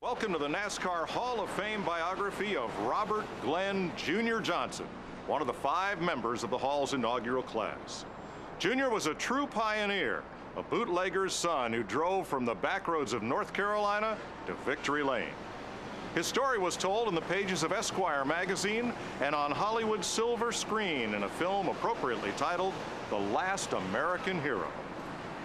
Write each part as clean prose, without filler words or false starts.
Welcome to the NASCAR Hall of Fame biography of Robert Glenn Jr. Johnson, one of the 5 members of the Hall's inaugural class. Jr. was a true pioneer, a bootlegger's son who drove from the back roads of North Carolina to Victory Lane. His story was told in the pages of Esquire magazine and on Hollywood's silver screen in a film appropriately titled The Last American Hero.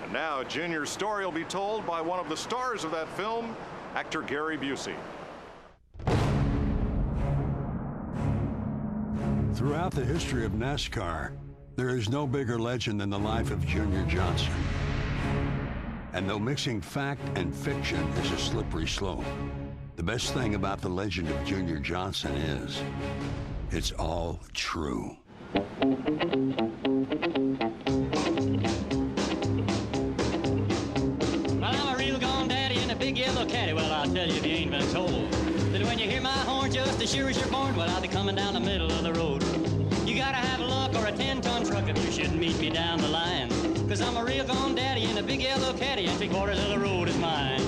And now Jr.'s story will be told by one of the stars of that film, actor Gary Busey. Throughout the history of NASCAR, there is no bigger legend than the life of Junior Johnson. And though mixing fact and fiction is a slippery slope, the best thing about the legend of Junior Johnson is it's all true. Big yellow caddy, well, I'll tell you if you ain't been told that when you hear my horn just as sure as you're born, well, I'll be coming down the middle of the road. You gotta have luck or a 10-ton truck if you shouldn't meet me down the line, 'cause I'm a real gone daddy in a big yellow caddy and 3/4 of the road is mine.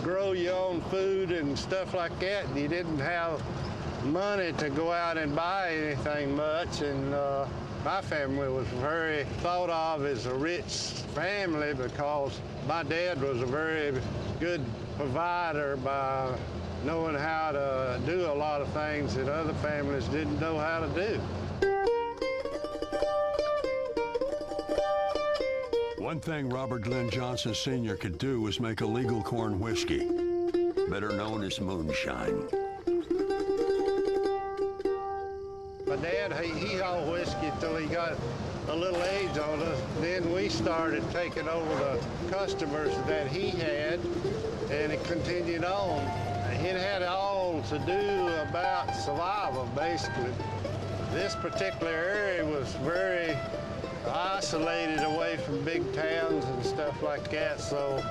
Grow your own food and stuff like that, and you didn't have money to go out and buy anything much, and my family was very thought of as a rich family because my dad was a very good provider by knowing how to do a lot of things that other families didn't know how to do. One thing Robert Glenn Johnson Sr. could do was make a legal corn whiskey, better known as moonshine. My dad, he hauled whiskey till he got a little age on us. Then we started taking over the customers that he had, and it continued on. It had all to do about survival, basically. This particular area was very isolated away from big towns and stuff like that, so,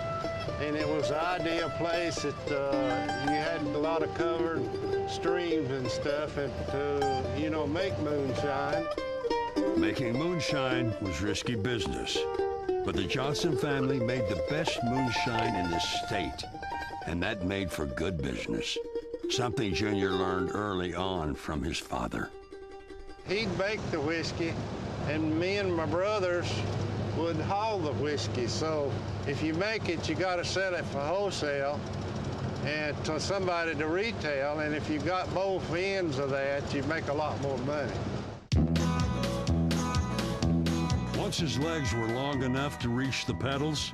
and it was the ideal place that you had a lot of covered streams and stuff and to, you know, make moonshine. Making moonshine was risky business, but the Johnson family made the best moonshine in the state, and that made for good business, something Junior learned early on from his father. He'd bake the whiskey, and me and my brothers would haul the whiskey. So if you make it, you got to sell it for wholesale and to somebody to retail. And if you got both ends of that, you make a lot more money. Once his legs were long enough to reach the pedals,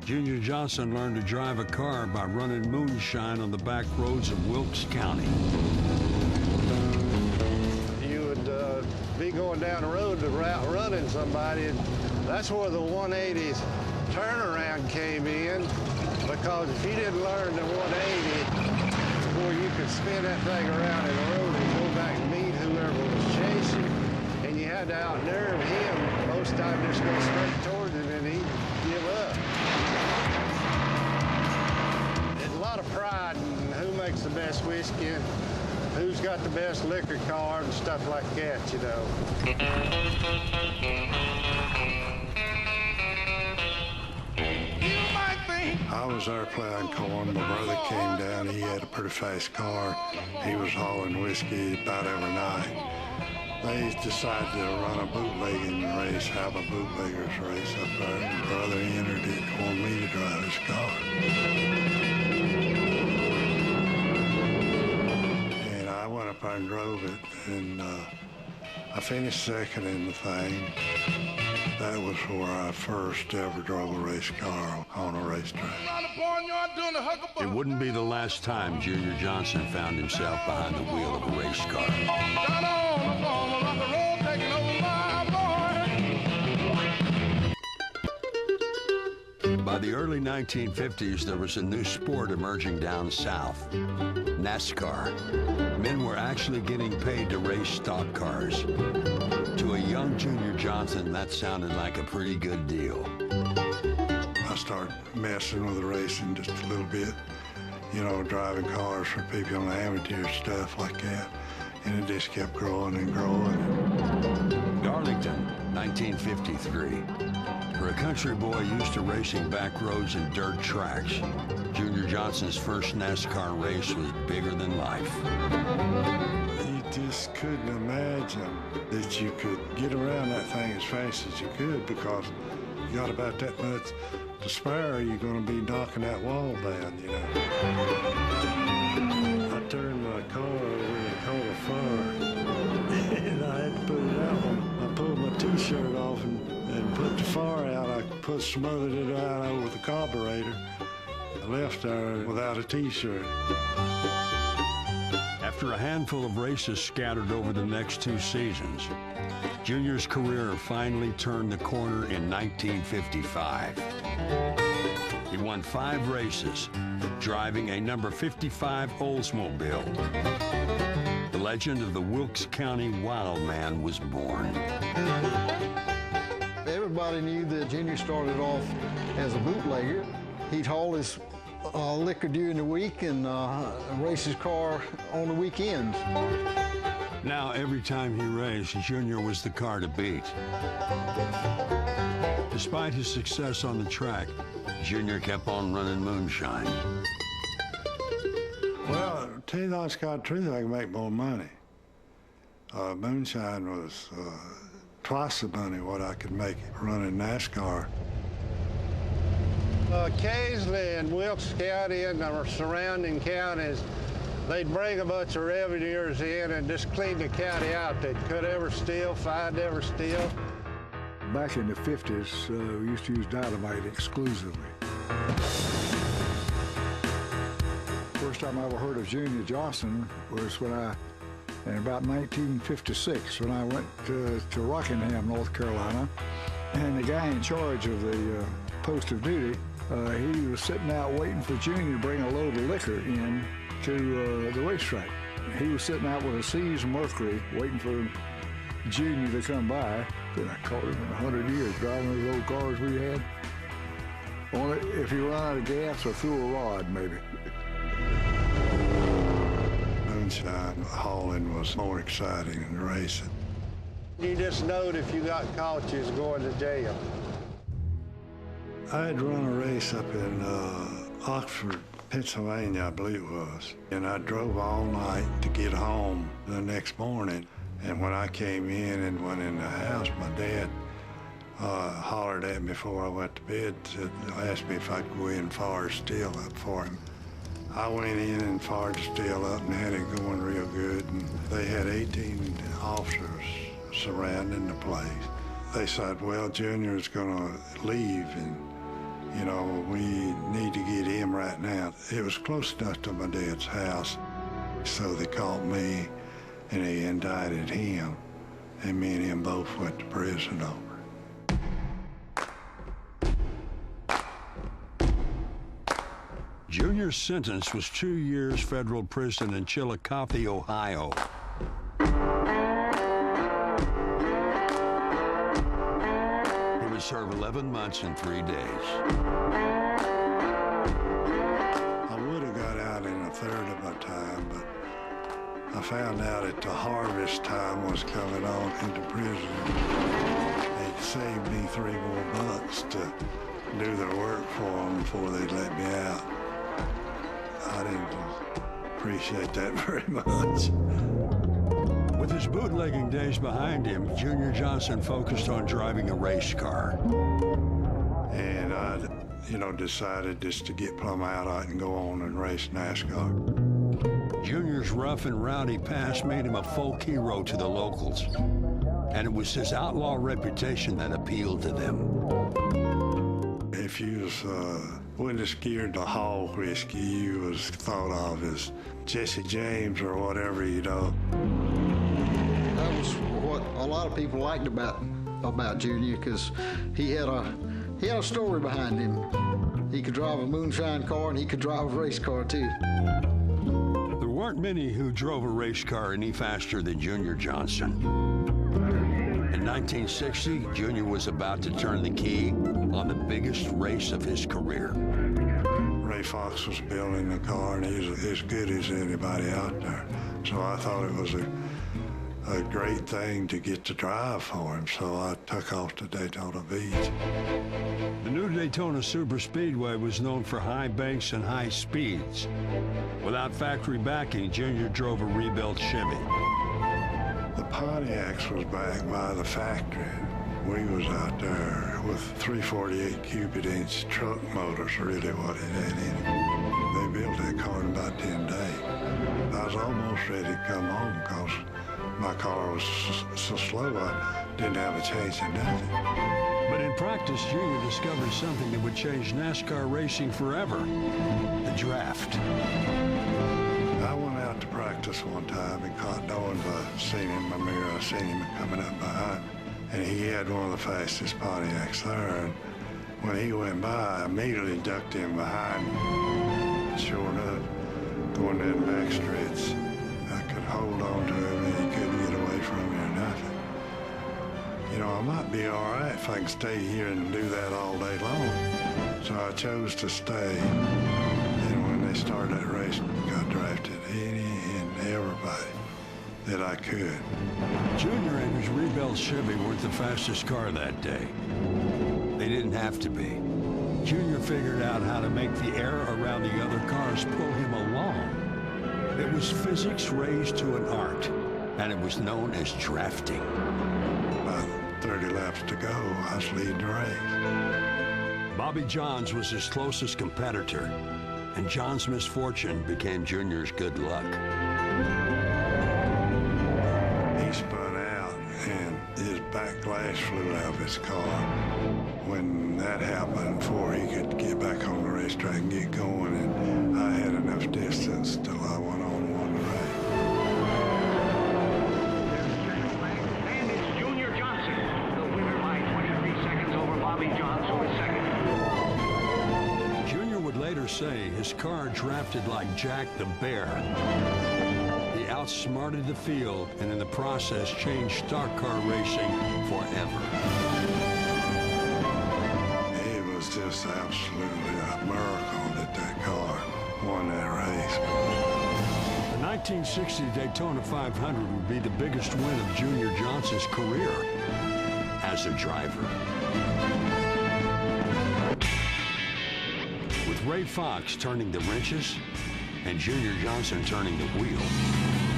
Junior Johnson learned to drive a car by running moonshine on the back roads of Wilkes County. Be going down the road to route running somebody, and that's where the 180 turnaround came in, because if you didn't learn the 180 before you could spin that thing around in the road and go back and meet whoever was chasing, and you had to outnerve him, most times just go straight towards him and he'd give up. There's a lot of pride in who makes the best whiskey and who's got the best liquor card and stuff like that, you know. I was there playing corn. My brother came down. He had a pretty fast car. He was hauling whiskey about every night. They decided to run a bootlegging race, have a bootleggers race up there. My brother entered it, wanted me to drive his car. I went up there and drove it, and I finished second in the thing. That was where I first ever drove a race car on a racetrack. It wouldn't be the last time Junior Johnson found himself behind the wheel of a race car. By the early 1950s, there was a new sport emerging down south, NASCAR. Men were actually getting paid to race stock cars. To a young young Junior Johnson, that sounded like a pretty good deal. I started messing with the racing just a little bit, you know, driving cars for people on the amateur stuff like that. And it just kept growing and growing. Darlington, 1953. For a country boy used to racing back roads and dirt tracks, Junior Johnson's first NASCAR race was bigger than life. You just couldn't imagine that you could get around that thing as fast as you could, because you got about that much to spare, you're going to be knocking that wall down, you know. I turned my car over and it caught a fire, and I had to put it out. I pulled my T-shirt off and put the fire out. I smothered it out over the carburetor. I left there without a T-shirt. After a handful of races scattered over the next 2 seasons, Junior's career finally turned the corner in 1955. He won 5 races, driving a number 55 Oldsmobile. The legend of the Wilkes County Wild Man was born. Everybody knew that Junior started off as a bootlegger. He'd haul his liquor during the week and race his car on the weekends. Now, every time he raced, Junior was the car to beat. Despite his success on the track, Junior kept on running moonshine. Well, to tell you the honest God truth, I can make more money. Moonshine was twice the money what I could make running NASCAR. Occasionally in Wilkes County and the surrounding counties, they'd bring a bunch of revenuers in and just clean the county out. They'd cut every steel, find every steel. Back in the 50s, we used to use dynamite exclusively. First time I ever heard of Junior Johnson was in about 1956, when I went to Rockingham, North Carolina, and the guy in charge of the post of duty, he was sitting out waiting for Junior to bring a load of liquor in to the racetrack. He was sitting out with a C's Mercury waiting for Junior to come by. Then I caught him in 100 years driving those old cars we had. Only if he ran out of gas or threw a rod, maybe. Moonshine hauling was more exciting than racing. You just knowed if you got caught, you was going to jail. I had run a race up in Oxford, Pennsylvania, I believe it was. And I drove all night to get home the next morning. And when I came in and went in the house, my dad hollered at me before I went to bed, asked me if I'd go in and fire a steel up for him. I went in and fired the steel up and had it going real good. And they had 18 officers surrounding the place. They said, well, Junior's gonna leave and, you know, we need to get him right now. It was close enough to my dad's house. So they called me and they indicted him, and me and him both went to prison over it. Junior's sentence was 2 years federal prison in Chillicothe, Ohio. He would serve 11 months and 3 days. I would have got out in a third of my time, but I found out that the harvest time was coming on into prison. They saved me $3 more to do their work for them before they let me out. I didn't appreciate that very much. With his bootlegging days behind him, Junior Johnson focused on driving a race car. And I, decided just to get plumb out of it and go on and race NASCAR. Junior's rough and rowdy past made him a folk hero to the locals, and it was his outlaw reputation that appealed to them. If you wasn't scared to haul whiskey, you was thought of as Jesse James or whatever, you know. That was what a lot of people liked about Junior, because he had a story behind him. He could drive a moonshine car and he could drive a race car too. There weren't many who drove a race car any faster than Junior Johnson. In 1960, Junior was about to turn the key on the biggest race of his career. Ray Fox was building the car, and he was as good as anybody out there. So I thought it was a great thing to get to drive for him, so I took off to Daytona Beach. The new Daytona Superspeedway was known for high banks and high speeds. Without factory backing, Junior drove a rebuilt Chevy. The Pontiacs was backed by the factory. We was out there with 348 cubic inch truck motors, really what it had in it. They built that car in about 10 days. I was almost ready to come home because my car was so slow I didn't have a chance of nothing. But in practice, Junior discovered something that would change NASCAR racing forever: the draft. I went out to practice one time and caught knowing I seen him in my mirror. I seen him coming up behind me. And he had one of the fastest Pontiacs there. And when he went by, I immediately ducked him behind him. Sure enough, going down the back stretch, I could hold on to him and he couldn't get away from me or nothing. You know, I might be all right if I can stay here and do that all day long. So I chose to stay. And when they started that race, I got drafted any and everybody that I could. Junior and his rebuilt Chevy weren't the fastest car that day. They didn't have to be. Junior figured out how to make the air around the other cars pull him along. It was physics raised to an art, and it was known as drafting. About 30 laps to go, I was leading the race. Bobby Johns was his closest competitor, and John's misfortune became Junior's good luck. He spun out and his back glass flew out of his car. When that happened, before he could get back on the racetrack and get going, and I had enough distance till I went on and won the race. And it's Junior Johnson, the winner by 23 seconds over Bobby Johns, who was second. Junior would later say his car drafted like Jack the Bear. He outsmarted the field and in the process changed stock car racing forever. It was just absolutely a miracle that that car won that race. The 1960 Daytona 500 would be the biggest win of Junior Johnson's career as a driver. With Ray Fox turning the wrenches and Junior Johnson turning the wheel,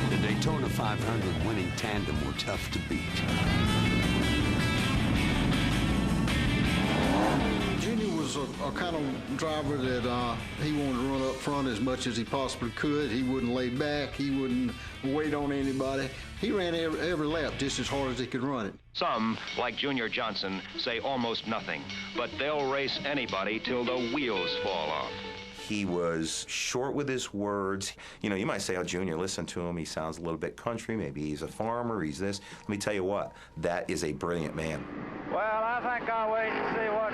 the Daytona 500 winning tandem were tough to beat. Junior was a kind of driver that he wanted to run up front as much as he possibly could. He wouldn't lay back. He wouldn't wait on anybody. He ran every lap just as hard as he could run it. Some, like Junior Johnson, say almost nothing, but they'll race anybody till the wheels fall off. He was short with his words. You know, you might say, oh, Junior, listen to him. He sounds a little bit country. Maybe he's a farmer. He's this. Let me tell you what, that is a brilliant man. Well, I think I'll wait and see what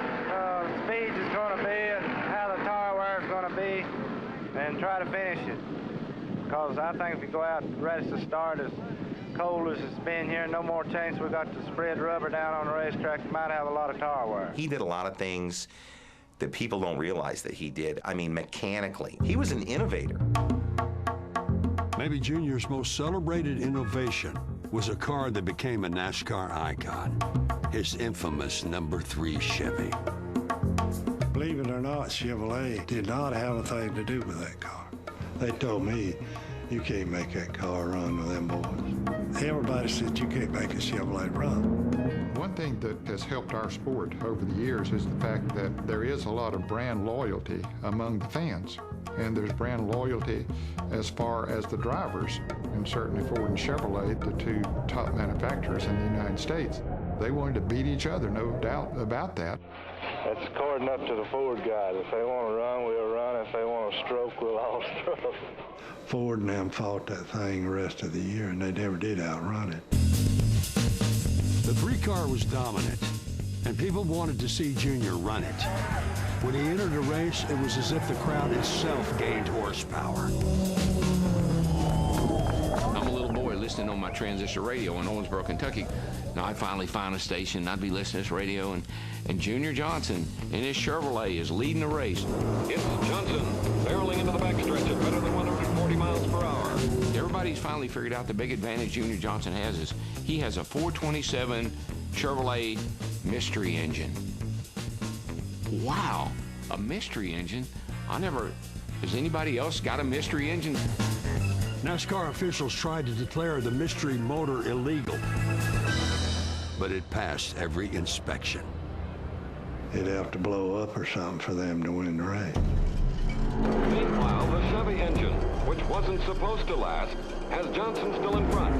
speeds is going to be and how the tire wear is going to be and try to finish it. Because I think if you go out right at the start as cold as it's been here, no more chance we got to spread rubber down on the racetrack, you might have a lot of tire wear. He did a lot of things that people don't realize that he did. I mean, mechanically. He was an innovator. Maybe Junior's most celebrated innovation was a car that became a NASCAR icon, his infamous number 3 Chevy. Believe it or not, Chevrolet did not have a thing to do with that car. They told me, you can't make that car run with them boys. Everybody said you can't make a Chevrolet run. One thing that has helped our sport over the years is the fact that there is a lot of brand loyalty among the fans. And there's brand loyalty as far as the drivers, and certainly Ford and Chevrolet, the two top manufacturers in the United States. They wanted to beat each other, no doubt about that. That's according up to the Ford guys. If they want to run, we'll run. If they want to stroke, we'll all stroke. Ford and them fought that thing the rest of the year, and they never did outrun it. The 3-car was dominant, and people wanted to see Junior run it. When he entered a race, it was as if the crowd itself gained horsepower. I'm a little boy listening listening on my transistor radio in Owensboro, Kentucky. Now, I'd finally find a station, and I'd be listening to this radio, and Junior Johnson in his Chevrolet is leading the race. It's Johnson barreling into the backstretch at better than 140 miles per hour. Everybody's finally figured out the big advantage Junior Johnson has is he has a 427 Chevrolet mystery engine. Wow, a mystery engine? Has anybody else got a mystery engine? NASCAR officials tried to declare the mystery motor illegal, but it passed every inspection. It'd have to blow up or something for them to win the race. Meanwhile, the Chevy engine, which wasn't supposed to last, has Johnson still in front.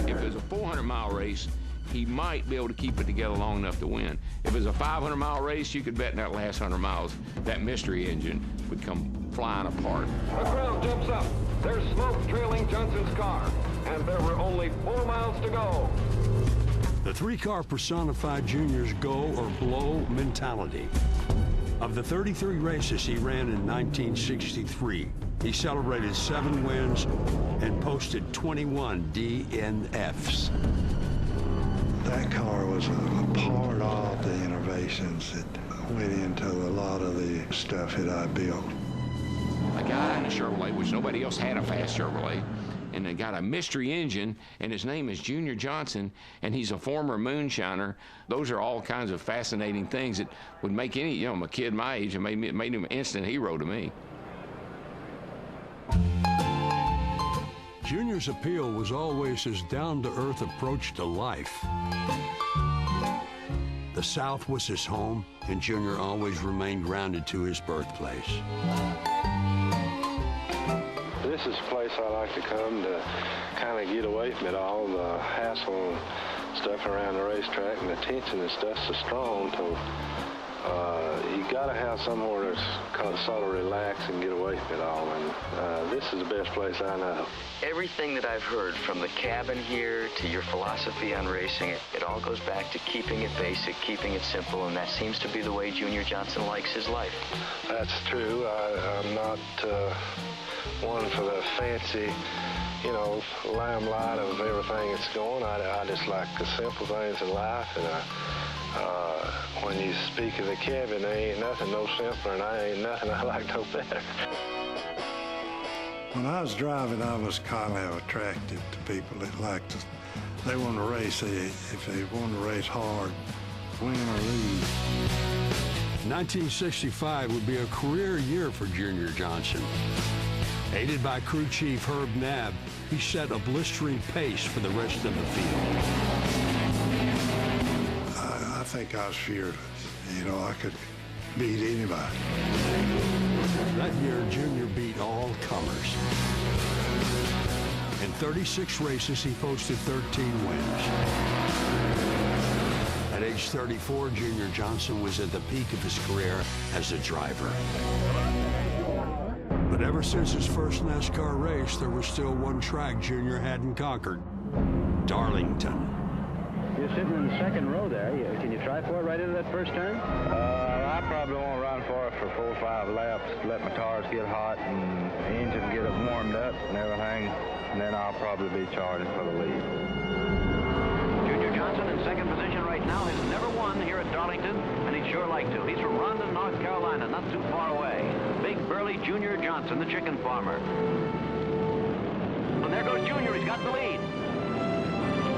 If it was a 400-mile race, he might be able to keep it together long enough to win. If it was a 500-mile race, you could bet in that last 100 miles, that mystery engine would come flying apart. The crowd jumps up. There's smoke trailing Johnson's car, and there were only 4 miles to go. The three-car personified Junior's go or blow mentality. Of the 33 races he ran in 1963, he celebrated 7 wins and posted 21 DNFs. That car was a part of the innovations that went into a lot of the stuff that I built. A guy in a Chevrolet, which nobody else had a fast Chevrolet, and they got a mystery engine, and his name is Junior Johnson, and he's a former moonshiner. Those are all kinds of fascinating things that would make any, a kid my age, and made him an instant hero to me. Junior's appeal was always his down-to-earth approach to life. The South was his home, and Junior always remained grounded to his birthplace. This is a place I like to come to kind of get away from it all, the hassle and stuff around the racetrack, and the tension and stuff's so strong, so you got to have somewhere to sort of relax and get away from it all, and this is the best place I know. Everything that I've heard, from the cabin here to your philosophy on racing, it all goes back to keeping it basic, keeping it simple, and that seems to be the way Junior Johnson likes his life. That's true. I'm not one for the fancy, limelight of everything that's going. I just like the simple things in life, and when you speak of the cabin, there ain't nothing no simpler, and I ain't nothing I like no better. When I was driving, I was kind of attracted to people that they want to race. If they want to race hard, win or lose. 1965 would be a career year for Junior Johnson. Aided by crew chief Herb Nabb, he set a blistering pace for the rest of the field. I think I was fearless. I could beat anybody. That year, Junior beat all comers. In 36 races, he posted 13 wins. At age 34, Junior Johnson was at the peak of his career as a driver. But ever since his first NASCAR race, there was still one track Junior hadn't conquered: Darlington. You're sitting in the second row there. Can you try for it right into that first turn? I probably won't run for it for 4 or 5 laps, let my tires get hot and the engine get it warmed up and everything, and then I'll probably be charging for the lead. Junior Johnson in second position right now has never won here at Darlington, and he'd sure like to. He's from Rondon, North Carolina, not too far away. Big, burly Junior Johnson, the chicken farmer. And there goes Junior. He's got the lead.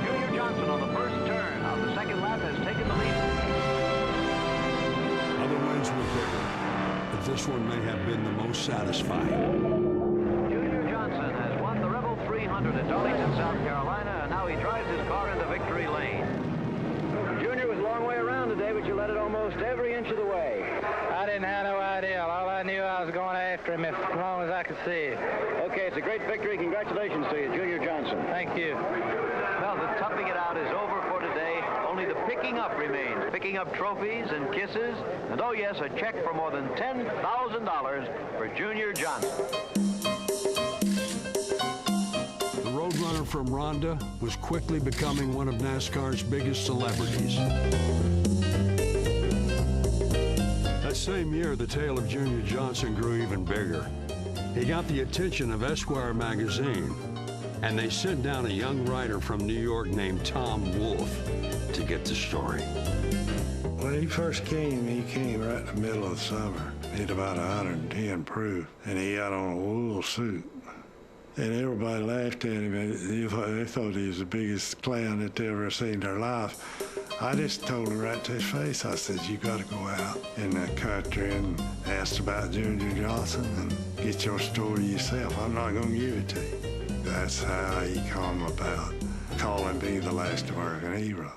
Junior Johnson on the first turn of the second lap has taken the lead. Other wins were bigger, but this one may have been the most satisfying. Junior Johnson has won the Rebel 300 at Darlington, South Carolina, and now he drives his car into victory lane. Junior was a long way around today, but you led it almost every inch of the way. I didn't have no idea. All I knew, I was going after him as long as I could see. Okay, it's a great victory. Congratulations to you, Junior Johnson. Thank you. Well, the toughing it out is over for today. Only the picking up remains. Picking up trophies and kisses. And oh yes, a check for more than $10,000 for Junior Johnson. The Roadrunner from Rhonda was quickly becoming one of NASCAR's biggest celebrities. That same year, the tale of Junior Johnson grew even bigger. He got the attention of Esquire magazine, And they sent down a young writer from New York named Tom Wolfe to get the story. When he first came, he came right in the middle of the summer. He had about 110 proof, and he had on a wool suit. And everybody laughed at him. They thought he was the biggest clown that they ever seen in their life. I just told him right to his face, I said, you got to go out in the country and ask about Junior Johnson and get your story yourself. I'm not going to give it to you. That's how he come about calling me the last American hero.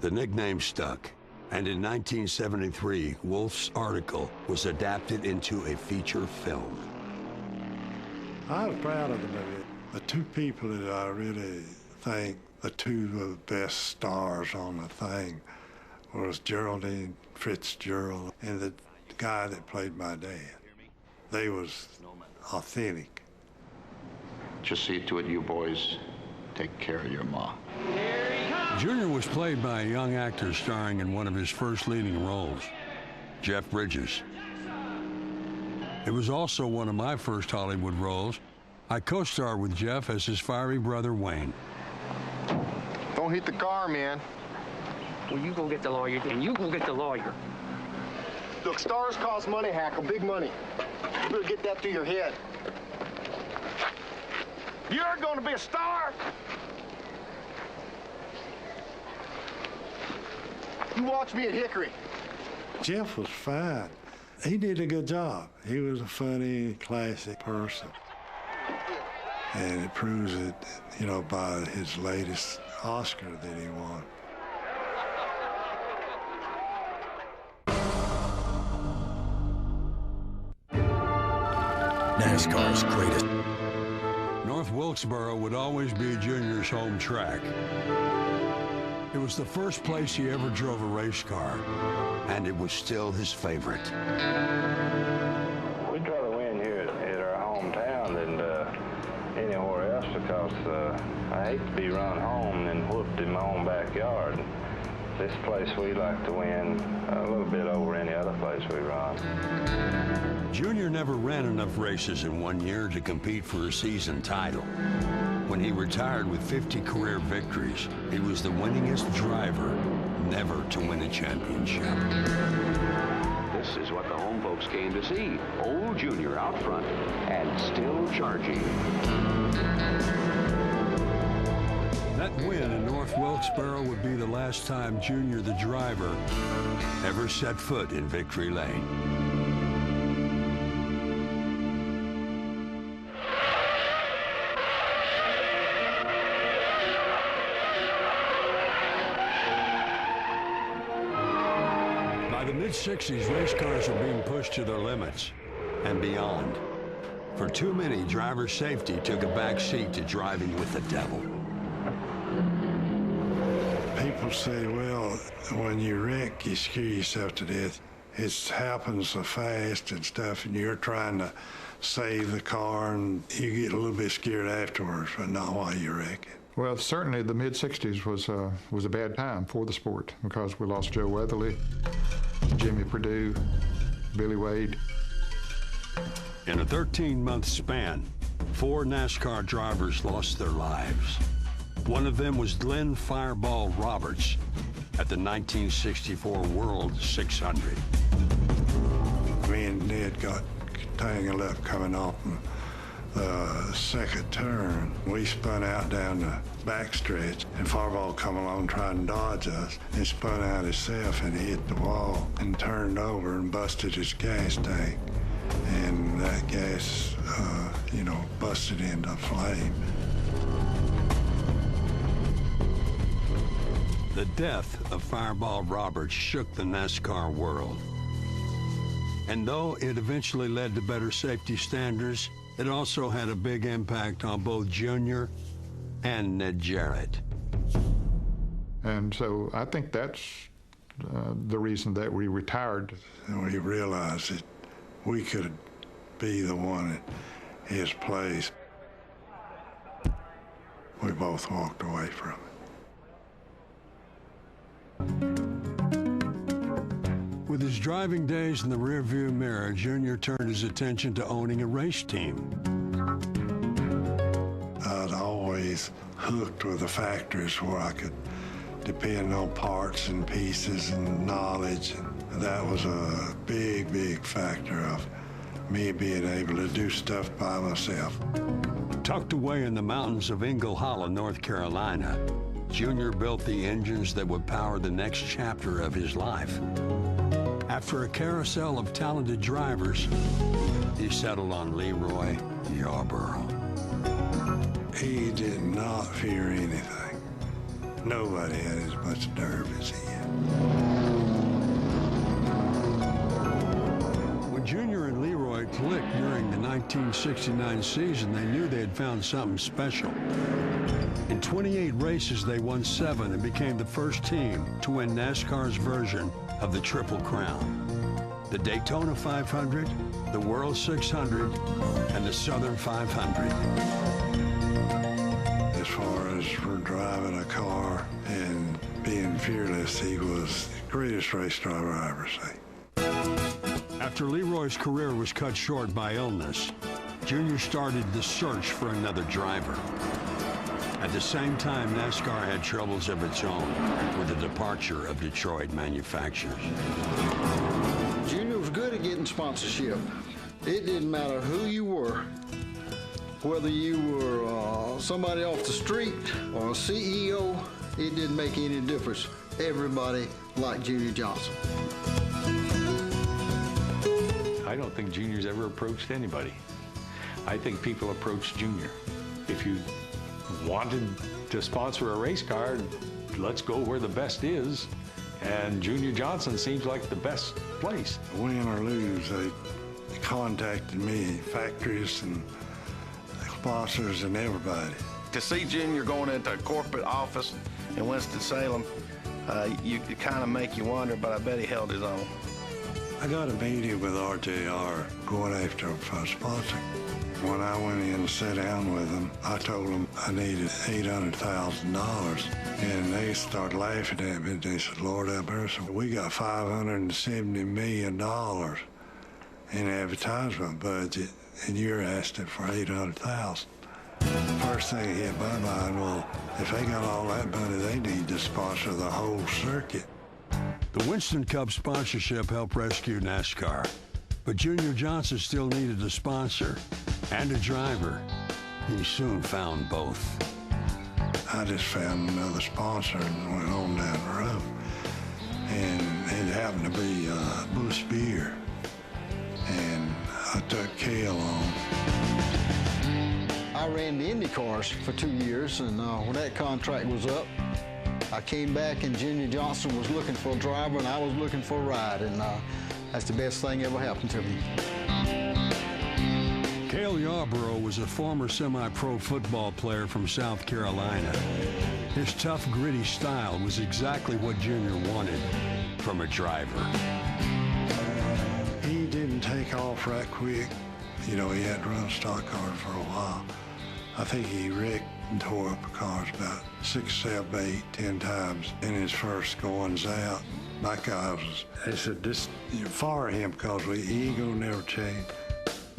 The nickname stuck, and in 1973, Wolfe's article was adapted into a feature film. I was proud of the movie. The two people that I really think the two of the best stars on the thing was Geraldine Fitzgerald and the guy that played my dad. They was authentic. Just see to it you boys take care of your ma. Junior was played by a young actor starring in one of his first leading roles, Jeff Bridges. It was also one of my first Hollywood roles. I co-starred with Jeff as his fiery brother, Wayne. Don't hit the car, man. Well, you go get the lawyer, and you go get the lawyer. Look, stars cost money, Hackle, big money. You better get that through your head. You're going to be a star? You watch me at Hickory. Jeff was fine. He did a good job. He was a funny, classic person. And it proves it, you know, by his latest Oscar that he won. NASCAR's greatest. North Wilkesboro would always be Junior's home track. It was the first place he ever drove a race car, and it was still his favorite. We'd rather win here at our hometown than anywhere else because I hate to be run home and then whooped in my own backyard. This place we like to win a little bit over any other place we run. Junior never ran enough races in one year to compete for a season title. When he retired with 50 career victories, he was the winningest driver never to win a championship. This is what the home folks came to see. Old Junior out front and still charging. That win in North Wilkesboro would be the last time Junior, the driver, ever set foot in victory lane. By the mid-60s, race cars were being pushed to their limits and beyond. For too many, driver safety took a back seat to driving with the devil. People say, well, when you wreck, you screw yourself to death. It happens so fast and stuff, and you're trying to save the car, and you get a little bit scared afterwards, but not while you're wrecking. Well, certainly the mid-60s was a bad time for the sport because we lost Joe Weatherly, Jimmy Perdue, Billy Wade. In a 13-month span, 4 NASCAR drivers lost their lives. One of them was Glenn Fireball Roberts at the 1964 World 600. Me and Ned got tangled up coming off the second turn. We spun out down the backstretch, and Fireball come along trying to dodge us and spun out himself and hit the wall and turned over and busted his gas tank. And that gas, busted into flame. The death of Fireball Roberts shook the NASCAR world. And though it eventually led to better safety standards, it also had a big impact on both Junior and Ned Jarrett. And so I think that's the reason that we retired. And we realized that we could be the one at his place. We both walked away from it. With his driving days in the rearview mirror, Junior turned his attention to owning a race team. hooked with the factories where I could depend on parts and pieces and knowledge. And that was a big, big factor of me being able to do stuff by myself. Tucked away in the mountains of Ingle Hollow, North Carolina, Junior built the engines that would power the next chapter of his life. After a carousel of talented drivers, he settled on Leroy Yarborough. He did not fear anything. Nobody had as much nerve as he had. When Junior and Leroy clicked during the 1969 season, they knew they had found something special. In 28 races, they won 7 and became the first team to win NASCAR's version of the Triple Crown. The Daytona 500, the World 600, and the Southern 500. As far as for driving a car and being fearless, he was the greatest race driver I ever seen. After Leroy's career was cut short by illness, Junior started the search for another driver. At the same time, NASCAR had troubles of its own with the departure of Detroit manufacturers. Junior was good at getting sponsorship. It didn't matter who you were, whether you were somebody off the street or a CEO, it didn't make any difference. Everybody liked Junior Johnson. I don't think Junior's ever approached anybody. I think people approach Junior. If you wanted to sponsor a race car, let's go where the best is. And Junior Johnson seems like the best place. Win or lose, they contacted me, factories and sponsors and everybody. To see Junior going into a corporate office in Winston-Salem, you kind of make you wonder, but I bet he held his own. I got a meeting with RJR going after him for a sponsor. When I went in and sat down with them, I told them I needed $800,000. And they started laughing at me. They said, Lord have mercy, we got $570 million in advertisement budget, and you're asking for $800,000. First thing hit my mind, well, if they got all that money, they need to sponsor the whole circuit. The Winston Cup sponsorship helped rescue NASCAR, but Junior Johnson still needed a sponsor and a driver. He soon found both. I just found another sponsor and went on down the road. And it happened to be Busch Beer. And I took Cale on. I ran the Indy cars for 2 years, and when that contract was up, I came back and Junior Johnson was looking for a driver and I was looking for a ride, and that's the best thing ever happened to me. Cale Yarborough was a former semi-pro football player from South Carolina. His tough, gritty style was exactly what Junior wanted from a driver. He didn't take off right quick. You know, he had to run stock cars for a while. I think he wrecked and tore up cars about 6, 7, 8, 10 times in his first goings out. My guys, they said, you fire him because his ego never changed.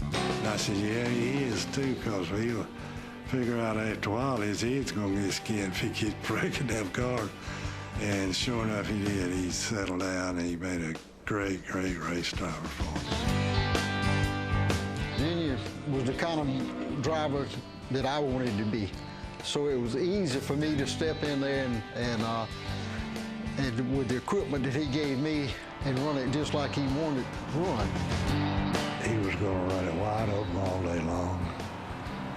And I said, yeah, he is too, because he'll figure out after a while his head's going to get skinned if he keeps breaking them cars. And sure enough, he did. He settled down and he made a great, great race driver for us. Junior was the kind of driver that I wanted to be. So it was easy for me to step in there and with the equipment that he gave me and run it just like he wanted to run. He was going to run it wide open all day long,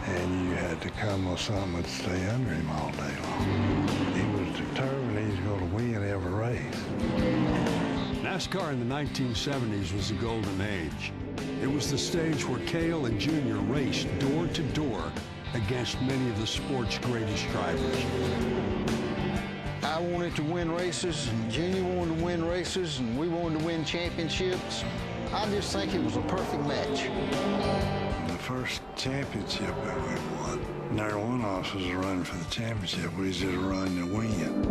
and you had to come with something that stay under him all day long. He was determined he was going to win every race. NASCAR in the 1970s was the golden age. It was the stage where Cale and Junior raced door to door against many of the sport's greatest drivers. I wanted to win races, and Junior wanted to win races, and we wanted to win championships. I just think it was a perfect match. The first championship that we won, neither one of us was running for the championship. We was just running to win.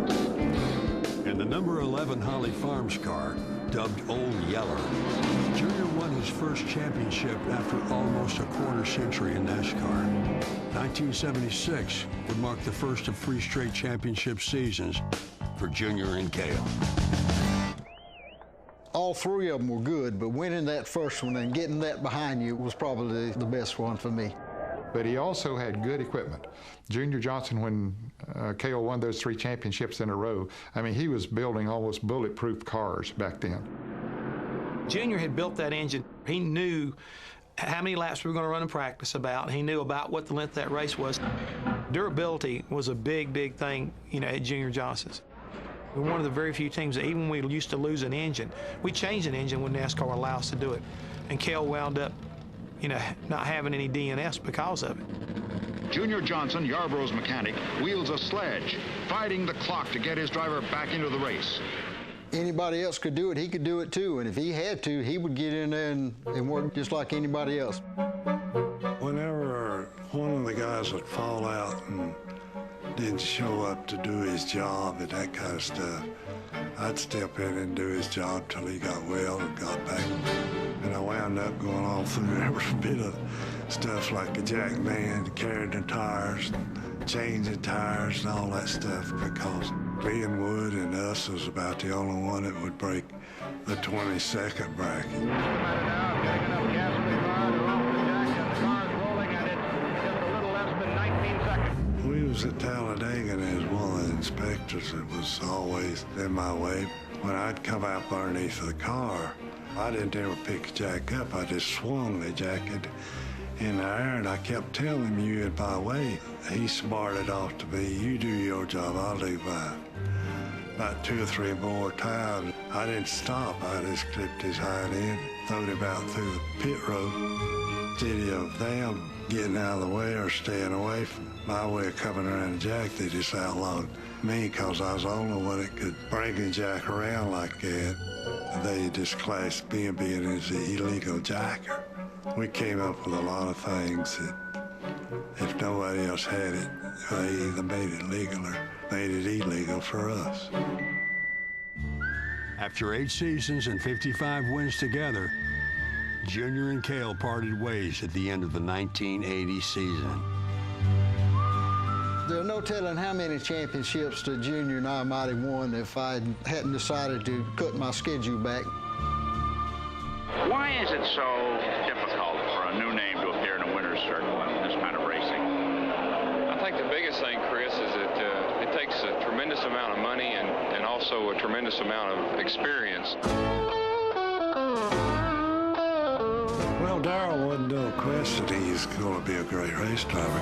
In the number 11 Holly Farms car, dubbed Old Yeller. Junior won his first championship after almost a quarter century in NASCAR. 1976 would mark the first of 3 straight championship seasons for Junior and Cale. All 3 of them were good, but winning that first one and getting that behind you was probably the best one for me. But he also had good equipment. Junior Johnson, when Cale won those 3 championships in a row, I mean, he was building almost bulletproof cars back then. Junior had built that engine. He knew how many laps we were going to run in practice about. He knew about what the length of that race was. Durability was a big, big thing, you know, at Junior Johnson's. We're one of the very few teams that even when we used to lose an engine, we changed an engine when NASCAR would allow us to do it. And Cale wound up, you know, not having any DNS because of it. Junior Johnson, Yarborough's mechanic, wields a sledge, fighting the clock to get his driver back into the race. Anybody else could do it, he could do it too. And if he had to, he would get in there and work just like anybody else. Whenever one of the guys would fall out and didn't show up to do his job and that kind of stuff, I'd step in and do his job till he got well and got back. And I wound up going all through every bit of stuff like a jack man, carrying the tires, changing tires and all that stuff, because being Wood and us was about the only one that would break the 22nd bracket. We was at Talladega, and as one of the inspectors that was always in my way. When I'd come out underneath the car, I didn't ever pick a jack up. I just swung the jacket in the air, and I kept telling him, you in my way. He smarted off to me, you do your job, I'll do mine. About 2 or 3 more times, I didn't stop. I just clipped his hind end, throwed him out through the pit road. Instead of them getting out of the way or staying away from my way of coming around the jack, they just outlawed me because I was the only one that could bring the jack around like that. They just classed me being as an illegal jacker. We came up with a lot of things that if nobody else had it, they either made it legal or made it illegal for us. After 8 seasons and 55 wins together, Junior and Cale parted ways at the end of the 1980 season. There's no telling how many championships that Junior and I might have won if I hadn't decided to cut my schedule back. Why is it so difficult for a new name to appear in a winner's circle in this kind of racing? I think the biggest thing, Chris, is that it takes a tremendous amount of money and also a tremendous amount of experience. Well, Darrell wasn't no question he's going to be a great race driver.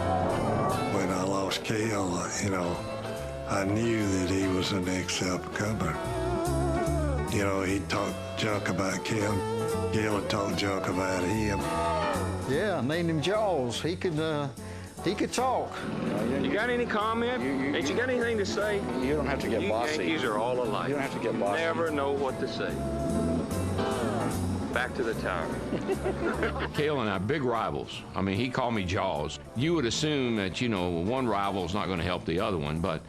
When I lost Cale, you know, I knew that he was the next up-and-comer. You know, he'd talk junk about Cale. Cale would talk junk about him. Yeah, named him Jaws. He could talk. You got any comment? Ain't you got anything to say? You don't have to get bossy. Yankees are all alike. You don't have to get bossy. Never know what to say. Back to the tower. Cale and I, big rivals. I mean, he called me Jaws. You would assume that, you know, one rival's not going to help the other one, but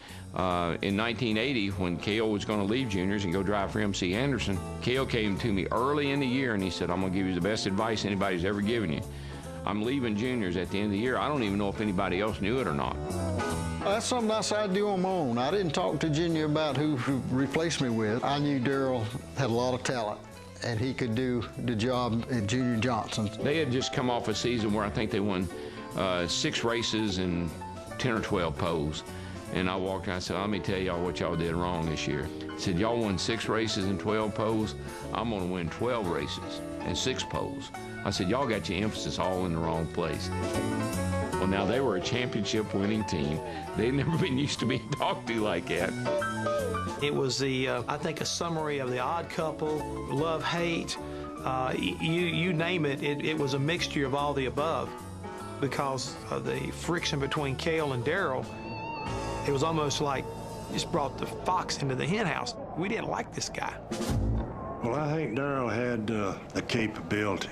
in 1980, when Cale was going to leave juniors and go drive for MC Anderson, Cale came to me early in the year and he said, I'm going to give you the best advice anybody's ever given you. I'm leaving juniors at the end of the year. I don't even know if anybody else knew it or not. That's something I said I'd do on my own. I didn't talk to Junior about who replaced me with. I knew Darrell had a lot of talent, and he could do the job at Junior Johnson. They had just come off a season where I think they won 6 races and 10 or 12 poles. And I walked in and I said, let me tell y'all what y'all did wrong this year. I said, y'all won 6 races and 12 poles. I'm going to win 12 races and 6 poles. I said, y'all got your emphasis all in the wrong place. Well, now they were a championship winning team. They'd never been used to being talked to like that. It was the, I think, a summary of The Odd Couple, Love, Hate, you name it, it was a mixture of all the above. Because of the friction between Cale and Darrell, it was almost like just brought the fox into the hen house. We didn't like this guy. Well, I think Darrell had the capability.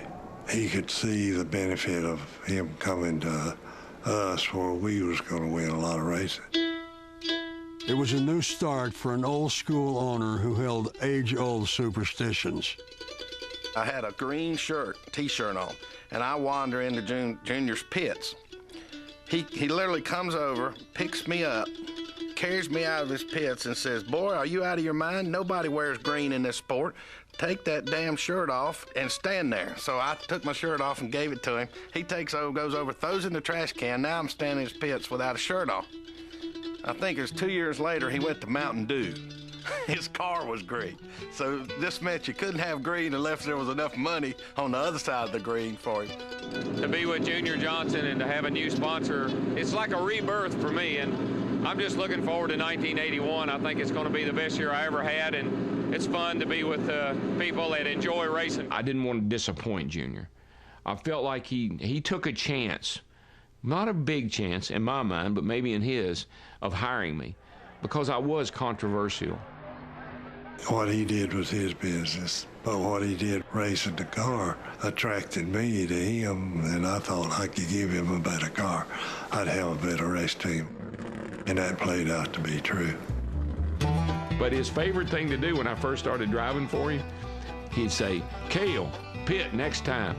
He could see the benefit of him coming to us where we was going to win a lot of races. It was a new start for an old-school owner who held age-old superstitions. I had a green T-shirt on, and I wander into Junior's pits. He literally comes over, picks me up, carries me out of his pits and says, "Boy, are you out of your mind? Nobody wears green in this sport. Take that damn shirt off and stand there." So I took my shirt off and gave it to him. He takes over, goes over, throws it in the trash can. Now I'm standing in his pits without a shirt on. I think it was 2 years later, he went to Mountain Dew. His car was green. So this meant you couldn't have green unless there was enough money on the other side of the green for him. To be with Junior Johnson and to have a new sponsor, it's like a rebirth for me, and I'm just looking forward to 1981. I think it's going to be the best year I ever had, and it's fun to be with people that enjoy racing. I didn't want to disappoint Junior. I felt like he took a chance, not a big chance in my mind, but maybe in his, of hiring me, because I was controversial. What he did was his business, but what he did racing the car attracted me to him, and I thought I could give him a better car. I'd have a better race team, and that played out to be true. But his favorite thing to do when I first started driving for him, he'd say, "Cale, pit next time."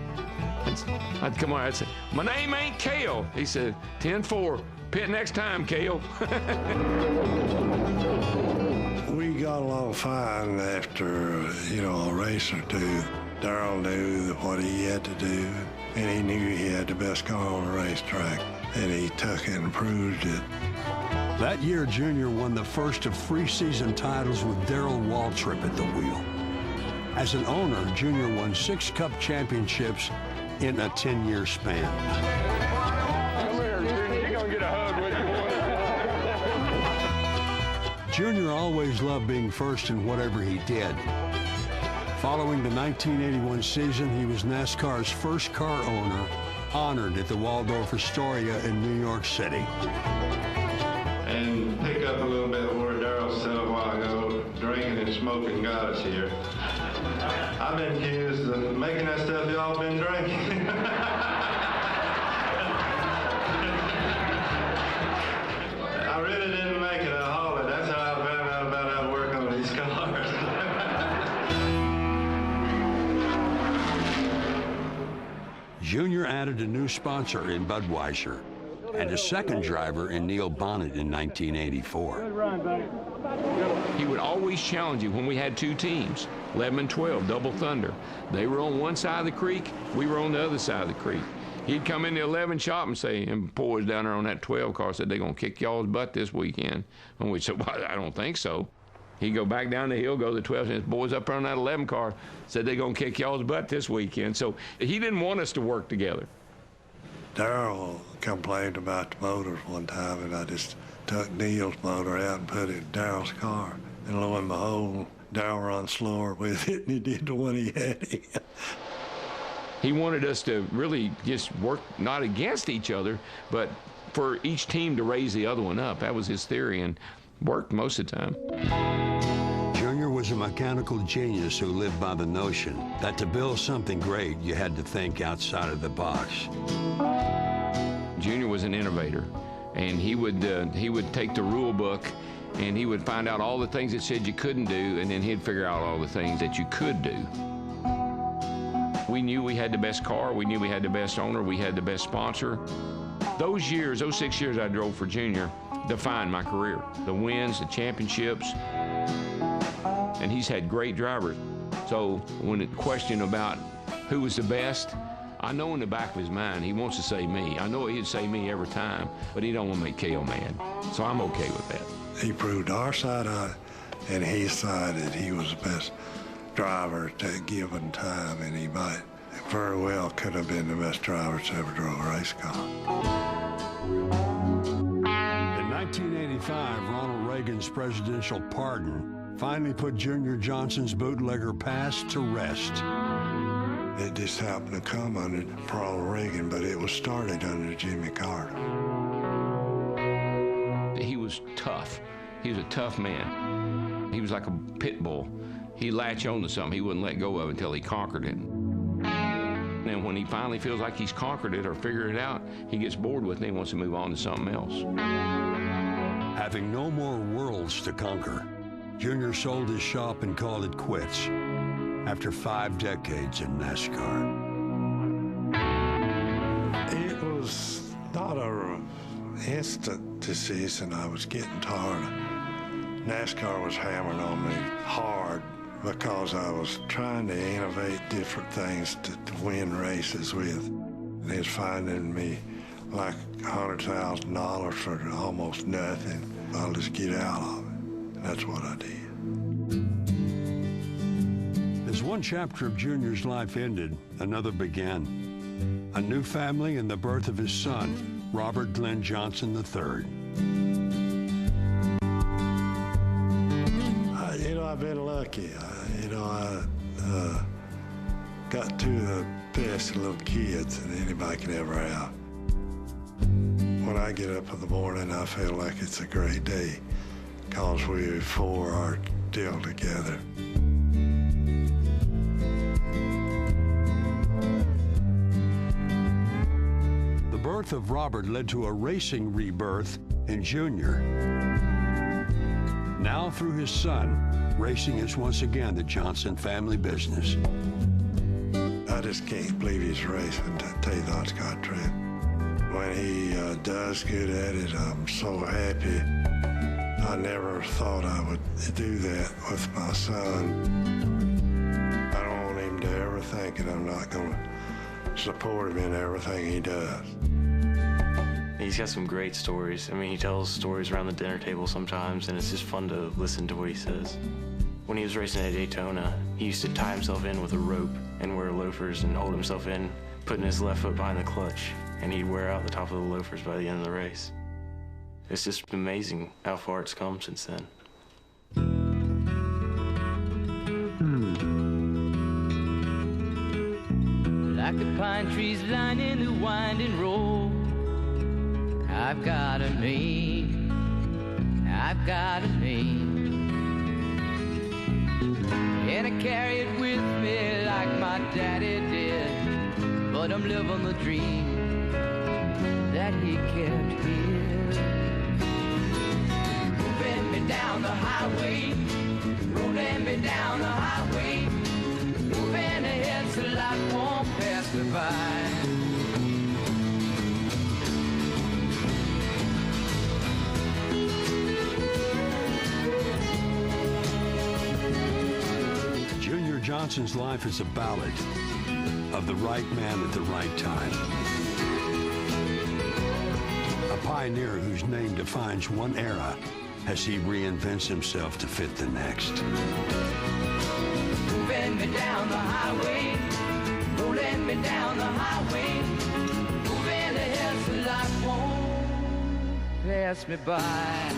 I'd come on, I'd say, "My name ain't Cale." He said, 10-4, pit next time, Cale. We got along fine after, a race or two. Darrell knew what he had to do, and he knew he had the best car on the racetrack, and he took it and proved it. That year, Junior won the first of 3 season titles with Darrell Waltrip at the wheel. As an owner, Junior won 6 Cup championships in a 10-year span. Come here, Junior. You're going to get a hug with you. Junior always loved being first in whatever he did. Following the 1981 season, he was NASCAR's first car owner, honored at the Waldorf Astoria in New York City. And pick up a little bit where Darrell said a while ago, drinking and smoking got us here. I've been accused of making that stuff y'all been drinking. I really didn't make it. I hauled it. That's how I found out about how to work on these cars. Junior added a new sponsor in Budweiser and a second driver in Neil Bonnet in 1984. Good run, buddy. He would always challenge you when we had 2 teams, 11 and 12, Double Thunder. They were on one side of the creek, we were on the other side of the creek. He'd come in the 11 shop and say, and boys down there on that 12 car said, "They're going to kick y'all's butt this weekend." And we said, "Well, I don't think so." He'd go back down the hill, go to the 12, and his boys up there on that 11 car said, "They're going to kick y'all's butt this weekend." So he didn't want us to work together. Darrell complained about the motors one time, and I just took Neil's motor out and put it in Darrell's car. And lo and behold, Darrell run slower with it than he did the one he had in. He wanted us to really just work not against each other, but for each team to raise the other one up. That was his theory, and worked most of the time. Junior was a mechanical genius who lived by the notion that to build something great, you had to think outside of the box. Junior was an innovator, and he would take the rule book and he would find out all the things that said you couldn't do, and then he'd figure out all the things that you could do. We knew we had the best car, we knew we had the best owner, we had the best sponsor. Those 6 years I drove for Junior defined my career. The wins, the championships, and he's had great drivers. So when it questioned about who was the best, I know in the back of his mind he wants to say me. I know he'd say me every time, but he don't want to make Cale mad. So I'm okay with that. He proved our side of it, and he decided he was the best driver at that given time, and he might very well could have been the best driver that's ever drove a race car. In 1985, Ronald Reagan's presidential pardon finally put Junior Johnson's bootlegger past to rest. It just happened to come under Ronald Reagan, but it was started under Jimmy Carter. He was tough. He was a tough man. He was like a pit bull. He'd latch on to something. He wouldn't let go of it until he conquered it. And when he finally feels like he's conquered it or figured it out, he gets bored with it and he wants to move on to something else. Having no more worlds to conquer, Junior sold his shop and called it quits after 5 decades in NASCAR. It was not an instant decision. I was getting tired. NASCAR was hammering on me hard because I was trying to innovate different things to win races with. And it was finding me like $100,000 for almost nothing. I'll just get out of it. And that's what I did. As one chapter of Junior's life ended, another began. A new family and the birth of his son, Robert Glenn Johnson III. I've been lucky. I got two of the best little kids that anybody can ever have. When I get up in the morning, I feel like it's a great day because we four are still together. The birth of Robert led to a racing rebirth in Junior. Now, through his son, racing is once again the Johnson family business. I just can't believe he's racing, to tell you the honest God truth. When he does good at it, I'm so happy. I never thought I would do that with my son. I don't want him to ever think that I'm not going to support him in everything he does. He's got some great stories. I mean, he tells stories around the dinner table sometimes, and it's just fun to listen to what he says. When he was racing at Daytona, he used to tie himself in with a rope and wear loafers and hold himself in, putting his left foot behind the clutch, and he'd wear out the top of the loafers by the end of the race. It's just amazing how far it's come since then. Like the pine trees lining the winding road, I've got a name, I've got a name. And I carry it with me like my daddy did, but I'm living the dream that he kept here. Moving me down the highway, rolling me down the highway, moving ahead so life won't pass me by. Junior Johnson's life is a ballad of the right man at the right time. A pioneer whose name defines one era as he reinvents himself to fit the next. Moving me down the highway, rolling me down the highway, moving ahead so life won't pass me by.